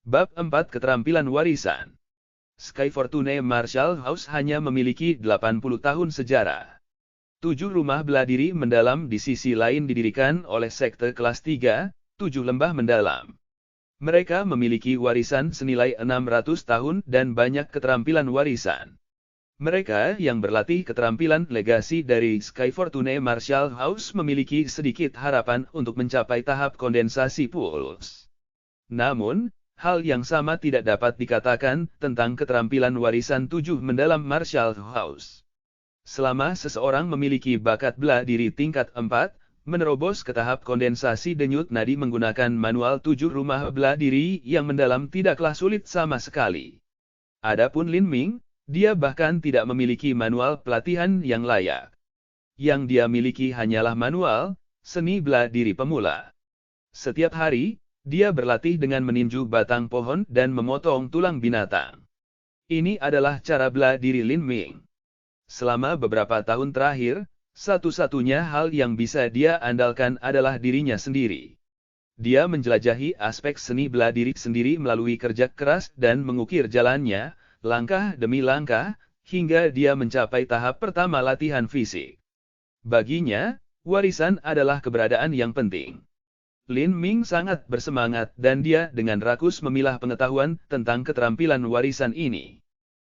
Bab 4 Keterampilan Warisan. Sky Fortune Marshall House hanya memiliki 80 tahun sejarah. 7 rumah bela diri mendalam di sisi lain didirikan oleh sekte kelas 3, 7 lembah mendalam. Mereka memiliki warisan senilai 600 tahun dan banyak keterampilan warisan. Mereka yang berlatih keterampilan legasi dari Sky Fortune Marshall House memiliki sedikit harapan untuk mencapai tahap kondensasi pulse. Namun, hal yang sama tidak dapat dikatakan tentang keterampilan warisan 7 mendalam Marshall House. Selama seseorang memiliki bakat bela diri tingkat 4, menerobos ke tahap kondensasi denyut nadi menggunakan manual 7 rumah bela diri yang mendalam tidaklah sulit sama sekali. Adapun Lin Ming, dia bahkan tidak memiliki manual pelatihan yang layak. Yang dia miliki hanyalah manual seni bela diri pemula. Setiap hari, dia berlatih dengan meninju batang pohon dan memotong tulang binatang. Ini adalah cara bela diri Lin Ming. Selama beberapa tahun terakhir, satu-satunya hal yang bisa dia andalkan adalah dirinya sendiri. Dia menjelajahi aspek seni bela diri sendiri melalui kerja keras dan mengukir jalannya, langkah demi langkah, hingga dia mencapai tahap pertama latihan fisik. Baginya, warisan adalah keberadaan yang penting. Lin Ming sangat bersemangat dan dia dengan rakus memilah pengetahuan tentang keterampilan warisan ini.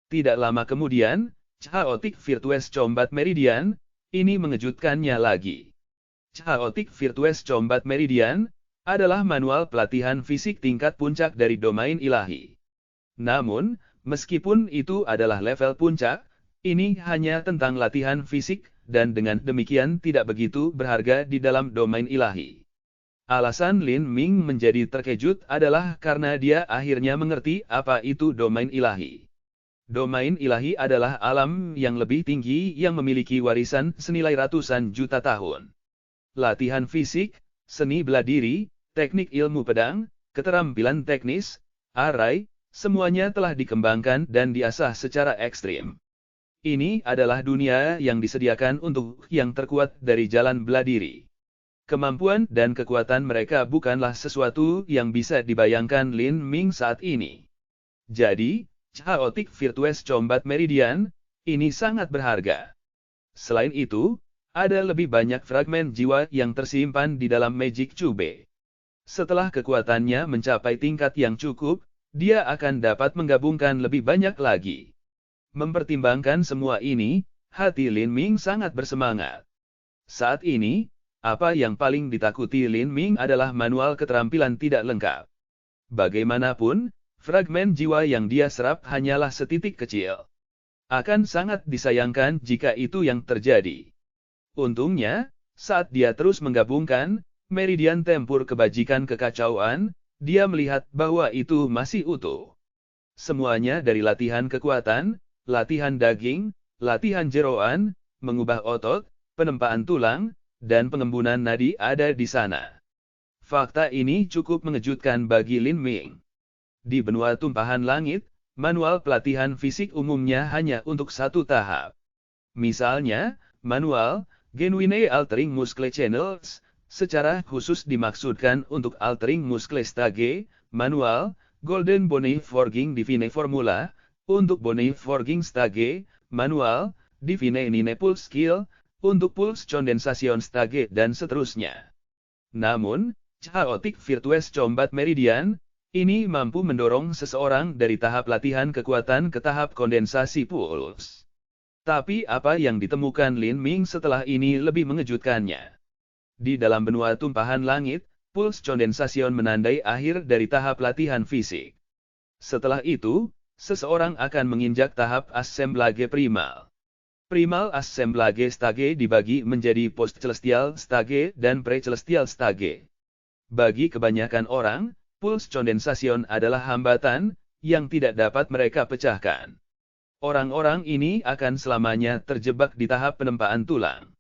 Tidak lama kemudian, Chaotic Virtuous Combat Meridian, ini mengejutkannya lagi. Chaotic Virtuous Combat Meridian adalah manual pelatihan fisik tingkat puncak dari domain ilahi. Namun, meskipun itu adalah level puncak, ini hanya tentang latihan fisik, dan dengan demikian tidak begitu berharga di dalam domain ilahi. Alasan Lin Ming menjadi terkejut adalah karena dia akhirnya mengerti apa itu domain ilahi. Domain ilahi adalah alam yang lebih tinggi yang memiliki warisan senilai ratusan juta tahun. Latihan fisik, seni bela diri, teknik ilmu pedang, keterampilan teknis, arai, semuanya telah dikembangkan dan diasah secara ekstrim. Ini adalah dunia yang disediakan untuk yang terkuat dari jalan bela diri. Kemampuan dan kekuatan mereka bukanlah sesuatu yang bisa dibayangkan Lin Ming saat ini. Jadi, Chaotic Virtuous Combat Meridian, ini sangat berharga. Selain itu, ada lebih banyak fragmen jiwa yang tersimpan di dalam Magic Cube. Setelah kekuatannya mencapai tingkat yang cukup, dia akan dapat menggabungkan lebih banyak lagi. Mempertimbangkan semua ini, hati Lin Ming sangat bersemangat. Saat ini, apa yang paling ditakuti Lin Ming adalah manual keterampilan tidak lengkap. Bagaimanapun, fragmen jiwa yang dia serap hanyalah setitik kecil. Akan sangat disayangkan jika itu yang terjadi. Untungnya, saat dia terus menggabungkan meridian tempur kebajikan kekacauan, dia melihat bahwa itu masih utuh. Semuanya dari latihan kekuatan, latihan daging, latihan jeroan, mengubah otot, penempaan tulang, dan pengembunan nadi ada di sana. Fakta ini cukup mengejutkan bagi Lin Ming. Di benua tumpahan langit, manual pelatihan fisik umumnya hanya untuk satu tahap. Misalnya, manual Genuine Altering Muscle Channels, secara khusus dimaksudkan untuk altering muscle stage, manual, Golden Bone Forging Divine Formula, untuk Bone Forging stage, manual, Divine Nine Pulse Skill, untuk Pulse Condensation stage dan seterusnya. Namun, Chaotic Virtuous Combat Meridian, ini mampu mendorong seseorang dari tahap latihan kekuatan ke tahap kondensasi pulse. Tapi apa yang ditemukan Lin Ming setelah ini lebih mengejutkannya. Di dalam benua tumpahan langit, pulse condensation menandai akhir dari tahap latihan fisik. Setelah itu, seseorang akan menginjak tahap assemblage primal. Primal assemblage stage dibagi menjadi post-celestial stage dan pre-celestial stage. Bagi kebanyakan orang, pulse condensation adalah hambatan yang tidak dapat mereka pecahkan. Orang-orang ini akan selamanya terjebak di tahap penempaan tulang.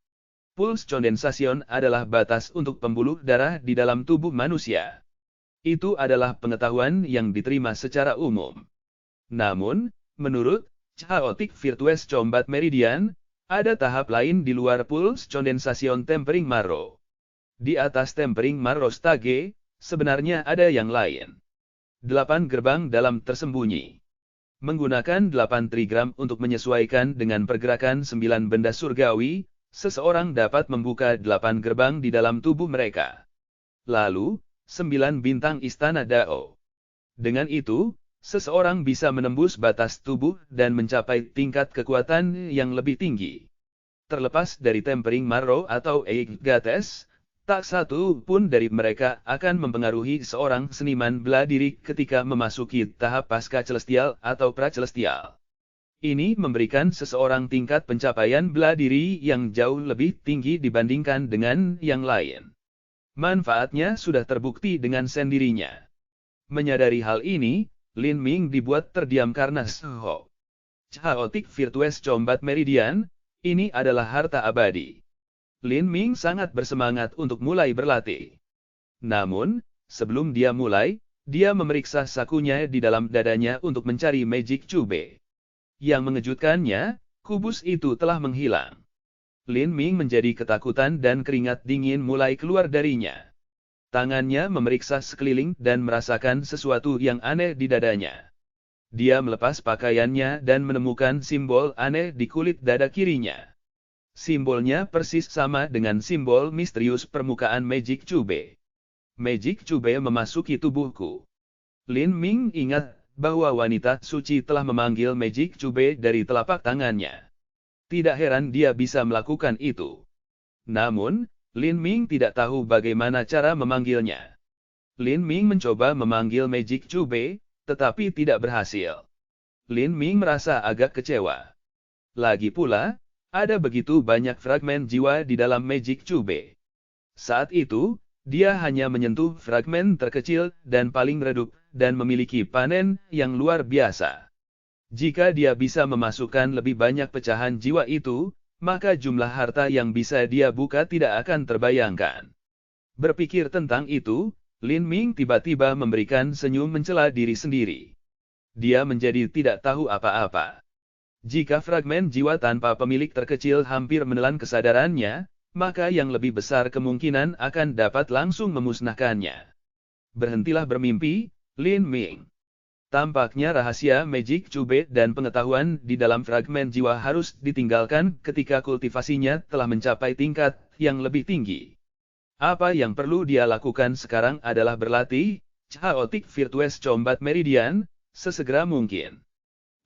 Pulse condensation adalah batas untuk pembuluh darah di dalam tubuh manusia. Itu adalah pengetahuan yang diterima secara umum. Namun, menurut Chaotic Virtuous Combat Meridian, ada tahap lain di luar pulse condensation tempering marrow. Di atas tempering marrow stage, sebenarnya ada yang lain. 8 gerbang dalam tersembunyi. Menggunakan 8 trigram untuk menyesuaikan dengan pergerakan 9 benda surgawi, seseorang dapat membuka 8 gerbang di dalam tubuh mereka. Lalu, 9 bintang istana Dao. Dengan itu, seseorang bisa menembus batas tubuh dan mencapai tingkat kekuatan yang lebih tinggi. Terlepas dari tempering marrow atau Gates, tak satu pun dari mereka akan mempengaruhi seorang seniman bela diri ketika memasuki tahap pasca celestial atau pra-celestial. Ini memberikan seseorang tingkat pencapaian bela diri yang jauh lebih tinggi dibandingkan dengan yang lain. Manfaatnya sudah terbukti dengan sendirinya. Menyadari hal ini, Lin Ming dibuat terdiam karena Chaotic Virtuous Combat Meridian, ini adalah harta abadi. Lin Ming sangat bersemangat untuk mulai berlatih. Namun, sebelum dia mulai, dia memeriksa sakunya di dalam dadanya untuk mencari Magic Cube. Yang mengejutkannya, kubus itu telah menghilang. Lin Ming menjadi ketakutan dan keringat dingin mulai keluar darinya. Tangannya memeriksa sekeliling dan merasakan sesuatu yang aneh di dadanya. Dia melepas pakaiannya dan menemukan simbol aneh di kulit dada kirinya. Simbolnya persis sama dengan simbol misterius permukaan Magic Cube. Magic Cube memasuki tubuhku. Lin Ming ingat bahwa wanita suci telah memanggil Magic Cube dari telapak tangannya. Tidak heran dia bisa melakukan itu. Namun, Lin Ming tidak tahu bagaimana cara memanggilnya. Lin Ming mencoba memanggil Magic Cube, tetapi tidak berhasil. Lin Ming merasa agak kecewa. Lagi pula, ada begitu banyak fragmen jiwa di dalam Magic Cube. Saat itu, dia hanya menyentuh fragmen terkecil dan paling redup, dan memiliki panen yang luar biasa. Jika dia bisa memasukkan lebih banyak pecahan jiwa itu, maka jumlah harta yang bisa dia buka tidak akan terbayangkan. Berpikir tentang itu, Lin Ming tiba-tiba memberikan senyum mencela diri sendiri. Dia menjadi tidak tahu apa-apa. Jika fragmen jiwa tanpa pemilik terkecil hampir menelan kesadarannya, maka yang lebih besar kemungkinan akan dapat langsung memusnahkannya. Berhentilah bermimpi, Lin Ming. Tampaknya rahasia Magic Cube dan pengetahuan di dalam fragmen jiwa harus ditinggalkan ketika kultivasinya telah mencapai tingkat yang lebih tinggi. Apa yang perlu dia lakukan sekarang adalah berlatih Chaotic Virtuous Combat Meridian sesegera mungkin.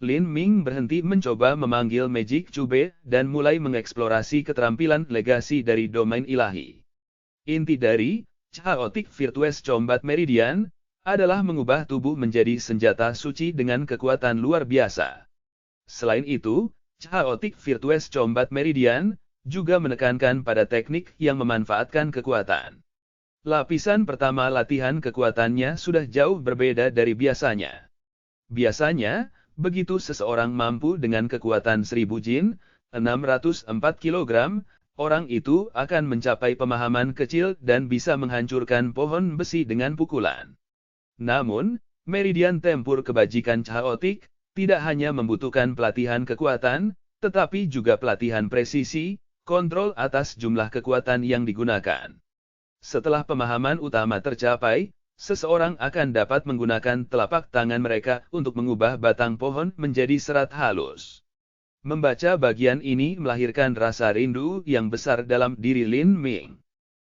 Lin Ming berhenti mencoba memanggil Magic Cube dan mulai mengeksplorasi keterampilan legasi dari domain ilahi. Inti dari Chaotic Virtuous Combat Meridian adalah mengubah tubuh menjadi senjata suci dengan kekuatan luar biasa. Selain itu, Chaotic Virtuous Combat Meridian juga menekankan pada teknik yang memanfaatkan kekuatan. Lapisan pertama latihan kekuatannya sudah jauh berbeda dari biasanya. Biasanya, begitu seseorang mampu dengan kekuatan 1000 jin, 604 kg, orang itu akan mencapai pemahaman kecil dan bisa menghancurkan pohon besi dengan pukulan. Namun, meridian tempur kebajikan chaotic tidak hanya membutuhkan pelatihan kekuatan, tetapi juga pelatihan presisi, kontrol atas jumlah kekuatan yang digunakan. Setelah pemahaman utama tercapai, seseorang akan dapat menggunakan telapak tangan mereka untuk mengubah batang pohon menjadi serat halus. Membaca bagian ini melahirkan rasa rindu yang besar dalam diri Lin Ming.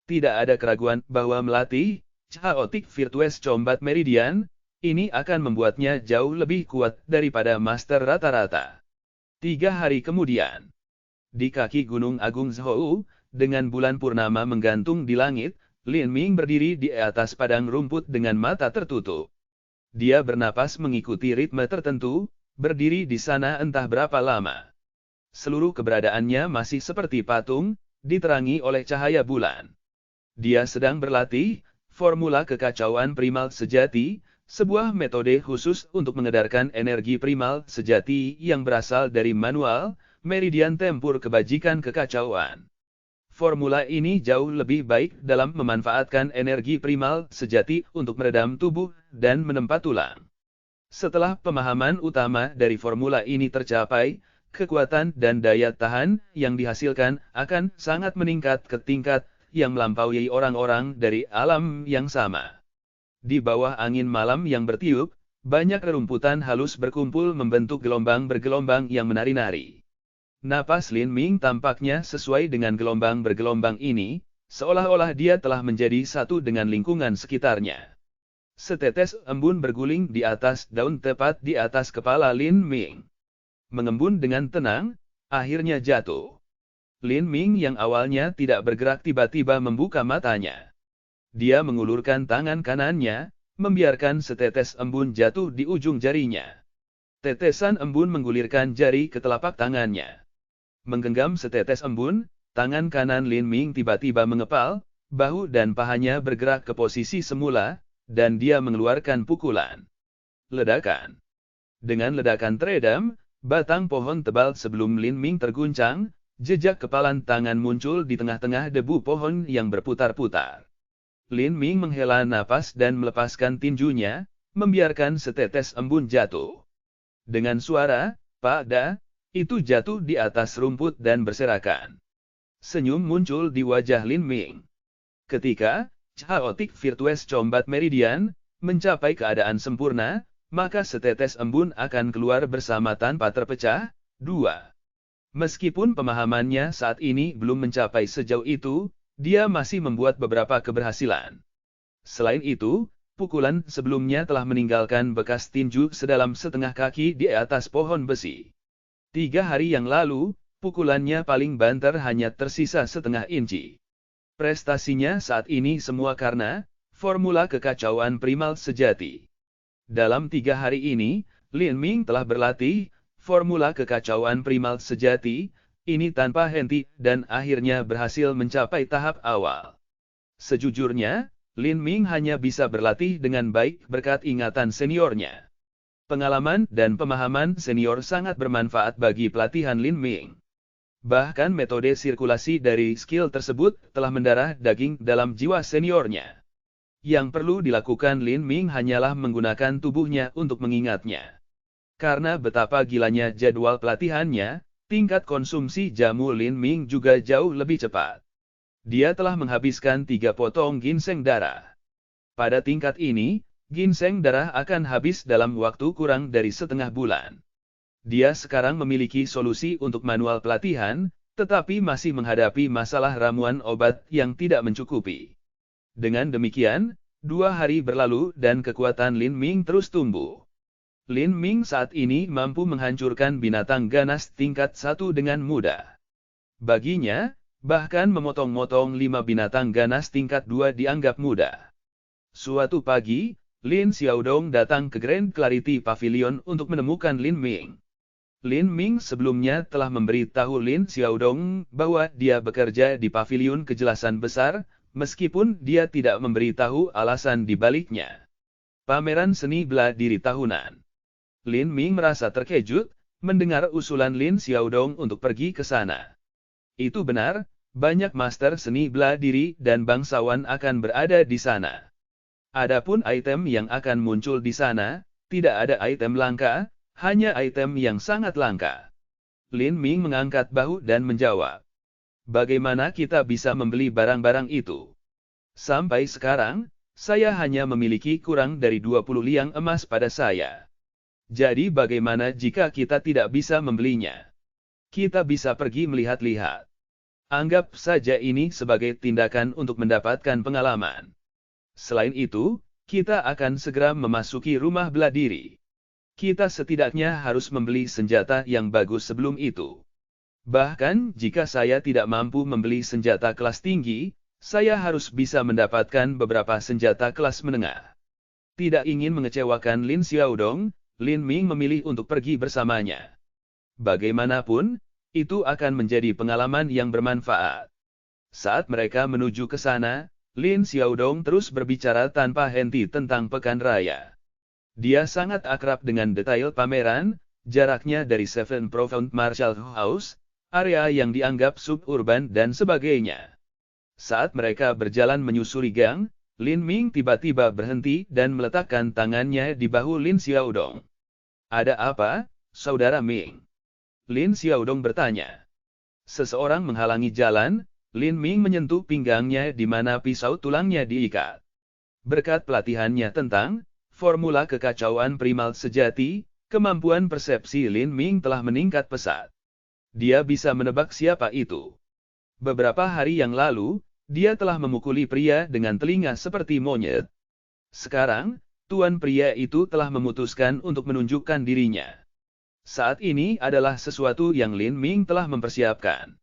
Tidak ada keraguan bahwa melatih Chaotic Virtuous Combat Meridian ini akan membuatnya jauh lebih kuat daripada master rata-rata. 3 hari kemudian, di kaki Gunung Agung Zhou, dengan bulan purnama menggantung di langit, Lin Ming berdiri di atas padang rumput dengan mata tertutup. Dia bernapas mengikuti ritme tertentu, berdiri di sana entah berapa lama. Seluruh keberadaannya masih seperti patung, diterangi oleh cahaya bulan. Dia sedang berlatih formula kekacauan primal sejati, sebuah metode khusus untuk mengedarkan energi primal sejati yang berasal dari manual, meridian tempur kebajikan kekacauan. Formula ini jauh lebih baik dalam memanfaatkan energi primal sejati untuk meredam tubuh dan menempa tulang. Setelah pemahaman utama dari formula ini tercapai, kekuatan dan daya tahan yang dihasilkan akan sangat meningkat ke tingkat yang melampaui orang-orang dari alam yang sama. Di bawah angin malam yang bertiup, banyak rerumputan halus berkumpul membentuk gelombang bergelombang yang menari-nari. Napas Lin Ming tampaknya sesuai dengan gelombang bergelombang ini, seolah-olah dia telah menjadi satu dengan lingkungan sekitarnya. Setetes embun berguling di atas daun tepat di atas kepala Lin Ming. Mengembun dengan tenang, akhirnya jatuh. Lin Ming yang awalnya tidak bergerak tiba-tiba membuka matanya. Dia mengulurkan tangan kanannya, membiarkan setetes embun jatuh di ujung jarinya. Tetesan embun menggulirkan jari ke telapak tangannya. Menggenggam setetes embun, tangan kanan Lin Ming tiba-tiba mengepal, bahu dan pahanya bergerak ke posisi semula, dan dia mengeluarkan pukulan. Ledakan. Dengan ledakan teredam, batang pohon tebal sebelum Lin Ming terguncang, jejak kepalan tangan muncul di tengah-tengah debu pohon yang berputar-putar. Lin Ming menghela napas dan melepaskan tinjunya, membiarkan setetes embun jatuh. Dengan suara, "Pada," itu jatuh di atas rumput dan berserakan. Senyum muncul di wajah Lin Ming. Ketika Chaotic Virtuous Combat Meridian mencapai keadaan sempurna, maka setetes embun akan keluar bersama tanpa terpecah. 2. Meskipun pemahamannya saat ini belum mencapai sejauh itu, dia masih membuat beberapa keberhasilan. Selain itu, pukulan sebelumnya telah meninggalkan bekas tinju sedalam setengah kaki di atas pohon besi. 3 hari yang lalu, pukulannya paling banter hanya tersisa setengah inci. Prestasinya saat ini semua karena formula kekacauan primal sejati. Dalam 3 hari ini, Lin Ming telah berlatih formula kekacauan primal sejati, ini tanpa henti dan akhirnya berhasil mencapai tahap awal. Sejujurnya, Lin Ming hanya bisa berlatih dengan baik berkat ingatan seniornya. Pengalaman dan pemahaman senior sangat bermanfaat bagi pelatihan Lin Ming. Bahkan metode sirkulasi dari skill tersebut telah mendarah daging dalam jiwa seniornya. Yang perlu dilakukan Lin Ming hanyalah menggunakan tubuhnya untuk mengingatnya. Karena betapa gilanya jadwal pelatihannya, tingkat konsumsi jamu Lin Ming juga jauh lebih cepat. Dia telah menghabiskan 3 potong ginseng darah. Pada tingkat ini, ginseng darah akan habis dalam waktu kurang dari setengah bulan. Dia sekarang memiliki solusi untuk manual pelatihan, tetapi masih menghadapi masalah ramuan obat yang tidak mencukupi. Dengan demikian, 2 hari berlalu dan kekuatan Lin Ming terus tumbuh. Lin Ming saat ini mampu menghancurkan binatang ganas tingkat 1 dengan mudah. Baginya, bahkan memotong-motong 5 binatang ganas tingkat 2 dianggap mudah. Suatu pagi, Lin Xiaodong datang ke Grand Clarity Pavilion untuk menemukan Lin Ming. Lin Ming sebelumnya telah memberitahu Lin Xiaodong bahwa dia bekerja di Pavilion Kejelasan Besar, meskipun dia tidak memberitahu alasan di baliknya. Pameran seni bela diri tahunan. Lin Ming merasa terkejut mendengar usulan Lin Xiaodong untuk pergi ke sana. Itu benar, banyak master seni bela diri dan bangsawan akan berada di sana. Adapun item yang akan muncul di sana, tidak ada item langka, hanya item yang sangat langka. Lin Ming mengangkat bahu dan menjawab. Bagaimana kita bisa membeli barang-barang itu? Sampai sekarang, saya hanya memiliki kurang dari 20 liang emas pada saya. Jadi bagaimana jika kita tidak bisa membelinya? Kita bisa pergi melihat-lihat. Anggap saja ini sebagai tindakan untuk mendapatkan pengalaman. Selain itu, kita akan segera memasuki rumah bela diri. Kita setidaknya harus membeli senjata yang bagus sebelum itu. Bahkan jika saya tidak mampu membeli senjata kelas tinggi, saya harus bisa mendapatkan beberapa senjata kelas menengah. Tidak ingin mengecewakan Lin Xiaodong, Lin Ming memilih untuk pergi bersamanya. Bagaimanapun, itu akan menjadi pengalaman yang bermanfaat. Saat mereka menuju ke sana, Lin Xiaodong terus berbicara tanpa henti tentang pekan raya. Dia sangat akrab dengan detail pameran, jaraknya dari Seven Profound Martial House, area yang dianggap suburban dan sebagainya. Saat mereka berjalan menyusuri gang, Lin Ming tiba-tiba berhenti dan meletakkan tangannya di bahu Lin Xiaodong. Ada apa, Saudara Ming? Lin Xiaodong bertanya. Seseorang menghalangi jalan, Lin Ming menyentuh pinggangnya di mana pisau tulangnya diikat. Berkat pelatihannya tentang formula kekacauan primal sejati, kemampuan persepsi Lin Ming telah meningkat pesat. Dia bisa menebak siapa itu. Beberapa hari yang lalu, dia telah memukuli pria dengan telinga seperti monyet. Sekarang, tuan pria itu telah memutuskan untuk menunjukkan dirinya. Saat ini adalah sesuatu yang Lin Ming telah mempersiapkan.